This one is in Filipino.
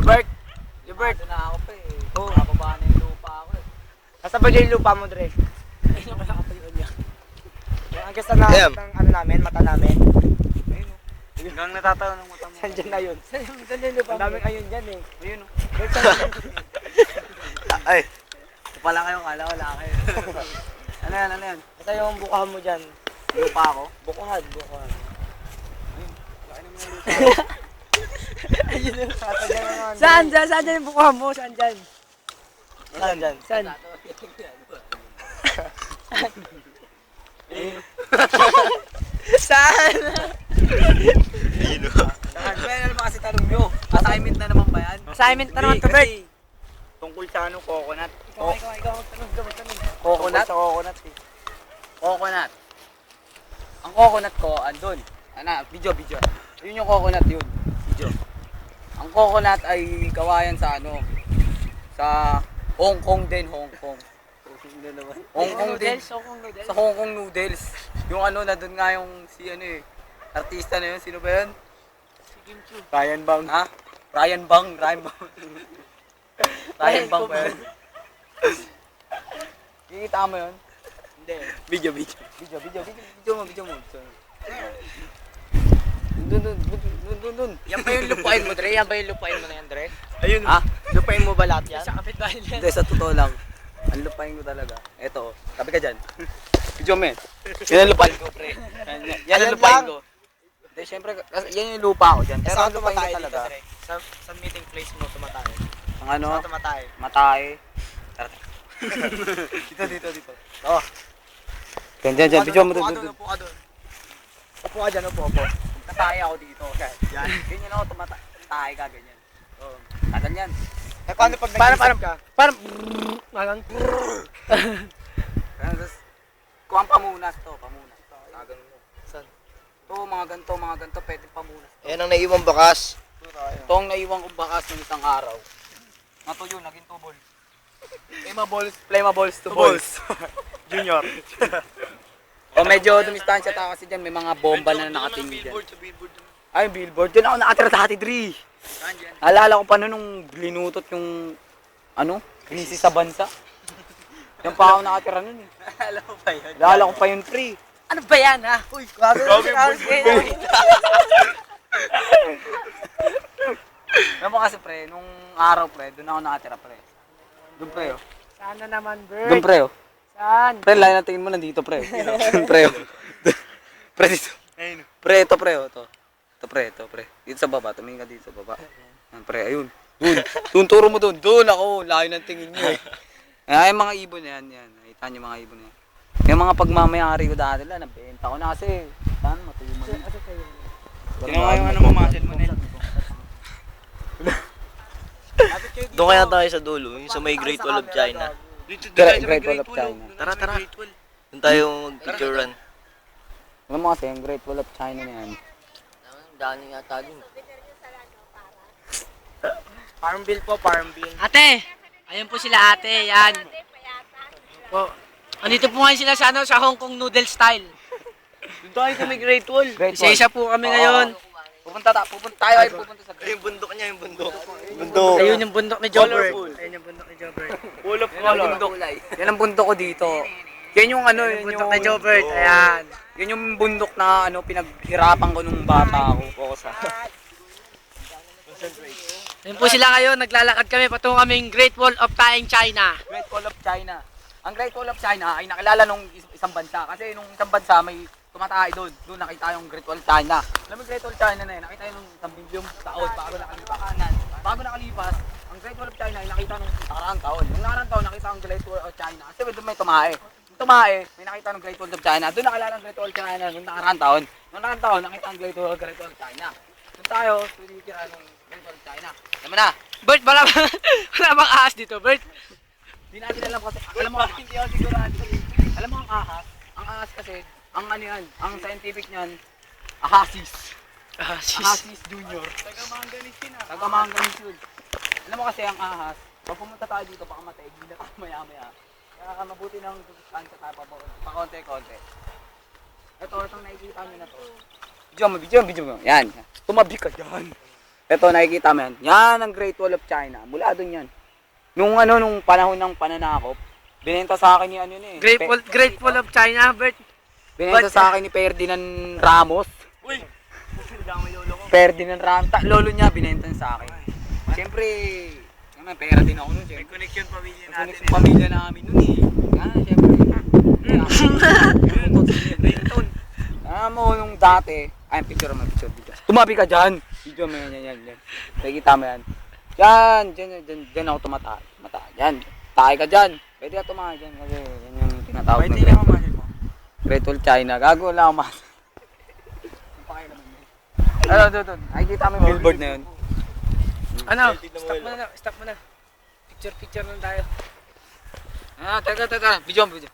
Lubert! Lubert! Ito na ako pa eh. Oo. Nakababa na yung lupa ako eh. Nasa ba yung lupa mo, Dre? Ayun ang nakapayun niya. Ang gasta na ng ano namin, mata namin. Ayun o. Hanggang natatawa ng mata mo. Saan dyan na yun? Saan yung lupa Ang mo? daming ayun dyan eh. Ayun o. Ay, Pala kayo, kala ko lang kayo. Ano yan, ano yan? Ito yung bukahan mo dyan. Lupa ako? Bukahan, bukahan. Laki naman yung lupa. Ayun yung kata dyan naman. Saan dyan? Saan dyan yung bukahan mo? Saan dyan? Saan dyan? Saan? Saan? ayun o. Saan? Kaya naman kasi tanong nyo. Assignment na naman ba yan? Assignment na naman to, Bert. Kasi tungkol sa ano, coconut. Ikaw, magtanong. Coconut? Sa coconut eh. Coconut. Ang coconut ko, andun. Ano, video. Yun yung coconut yun. Video. Ang coconut ay kawayan sa ano, sa Hong Kong din, Hong Kong. Hong Kong din. Hong Kong noodles. Sa Hong Kong noodles. Yung ano, nandun nga yung si ano eh. Artista na yun, sino ba yun? Si Kim Chu. Ryan Bang. Ha? Ryan Bang. Ryan Bang ba yun? Kikita mo yun? Hindi. Video. Video mo. Dun. Yan pa yung lupain mo, Dre? Yan ba yung lupain mo na yan, Dre? Ayun. Ha? Lupain mo ba lahat yan? Sa kapitbahay yan. Hindi, sa totoo lang. Ang lupain ko talaga. Eto, tabi ka dyan. Video mo yan. Yan ang lupain ko, pre. Yan ang Ayan lupain lang. ko. Hindi, syempre, yan yung lupa ko dyan. Pero Saan ang lupain ko tumatay dito, talaga. Dre? Sa meeting place mo tumatay? Ang ano, Saan tumatay? matay. Dito. Oh. Dyan. Video mo Upo ka dun. Upo ka dyan, upo. Tatay ako dito. Yan. Ganyan ako tumatay ka, ganyan. Oo. Ganyan. Eh, paano pag Parang- nag-isip ka? Parang magang Tapos, kuha pamunas to. Ganun mo. Saan? Ito, mga ganito, pwede pamunas. Ayan ang naiwang bakas. Ito ang naiwan kong bakas ng isang araw. Natuyo, naging tubol. Flamables to balls. Junior. O medyo dumistansya tayo kasi dyan, may mga bomba na nakatingin dyan. Ay, billboard. Dyan ako nakatira dati, Dri. Alala ko pa nung linutot yung, kinisi sa bansa. Yan pa ako nakatira nun eh. Alala ko pa yun, Dri. Ano ba yan, ha? Uy, grabe Alam mo kasi, pre, nung araw, pre, doon ako nakatira, pre. Doon, pre, oh. Sana naman, Doon, Bert. pre, oh. Saan? Pre, layo na tingin mo nandito, pre. Pre, oh. Pre, dito. Pre, ito, pre, oh. Ito, pre. Dito sa baba, tumingin ka dito sa baba. Yan, pre, ayun. Doon, turo mo doon. Doon ako, layo ng tingin nyo, eh. Ay, mga ibon yan. Nakita nyo mga ibon yan. Yung mga pagmamayari ko dati lang, nabenta ko na kasi. Saan, matuyo mo. Tingnan nga yung ano mo, muscle mo, Nel. Doon kaya tayo sa dulo, yung sa may Great Wall of China. Great Wall of China. Tara. Doon tayo mag-picturean. Alam mo kasi, yung Great Wall of China na yan. Dami nga tayo. Farmville po, Farmville. Ate! Ayan po sila, ate. Yan. Po. Andito po ngayon sila sa, sa Hong Kong noodle style. Doon tayo sa may Great Wall. Great Wall. Isa-isa po kami ngayon. Pupunta tayo ay pupunta sa Yung bundok niya, yung bundok. Ayun yung bundok ni Jobert. Colorful. Ayun yung bundok ni Jobert. Full of Yan ang bundok. Yan ang bundok ko dito. Yan yung ano, Yung bundok ni Jobert. Ayan. Yan yung bundok na pinaghirapan ko nung bata ako. Focus ha. Ayun po sila ngayon. Naglalakad kami patungo kaming Great Wall of China. Great Wall of China. Ang Great Wall of China ay nakilala nung isang bansa. Kasi nung isang bansa may tumatay doon. Doon nakita yung Great Wall of China. Alam mo yung Great Wall of China na yun, nakita yun nung isang bilyong taon bago nakalipas. Bago nakalipas, ang Great Wall of China ay nakita nung nakaraang taon. Nung nakaraang taon nakita ang Great Wall of China. Kasi doon may tumae. Nung tumae, may nakita ng Great Wall of China. Doon nakilala ang Great Wall of China nung nakaraang taon. Nung nakaraang taon, nakita ang Great Wall of China. Doon tayo, tumitira ng Great Wall of China. Alam mo na, Bert, wala bang ahas dito, Bert? hindi natin alam kasi, alam mo, hindi ako sigurado. Alam mo ang ahas kasi, ang ano yan, ang scientific niyan, ahasis. Ahasis Junior. Taga-manganis yun ah. Taga-manganis yun. Alam mo kasi ang ahas, pag pumunta tayo dito, baka matay, gila tayo maya-maya. Kaya mabuti ng sustansya tayo pa konti-konti. Itong nakikita nyo na to. Video mo. Yan. Tumabi ka dyan. Ito, nakikita mo yan. Yan ang Great Wall of China. Mula doon yan. Nung panahon ng pananakop, binenta sa akin ni ano yun eh. Great Wall of China, Bert. Binenta sa akin ni Ferdinand Ramos. Uy! Ferdinand Ramos. Lolo niya, binenta niya sa akin. Siyempre, naman, pera din ako nun. May connection pamilya May natin. connection pamilya namin nun eh. Siyempre. Ringtone. Mo nung dati, ay picture. Tumabi ka dyan. Video mo yan. Nakikita mo yan. Dyan ako tumata. Yan. Tayo ka dyan. Pwede ka tumahay dyan kasi yan yung tinatawag na Great Wall China. Gago lang ako mas. Doon. Nakikita mo yung billboard na yun. Ano? Stop mo na. Picture lang tayo. Teka. Video.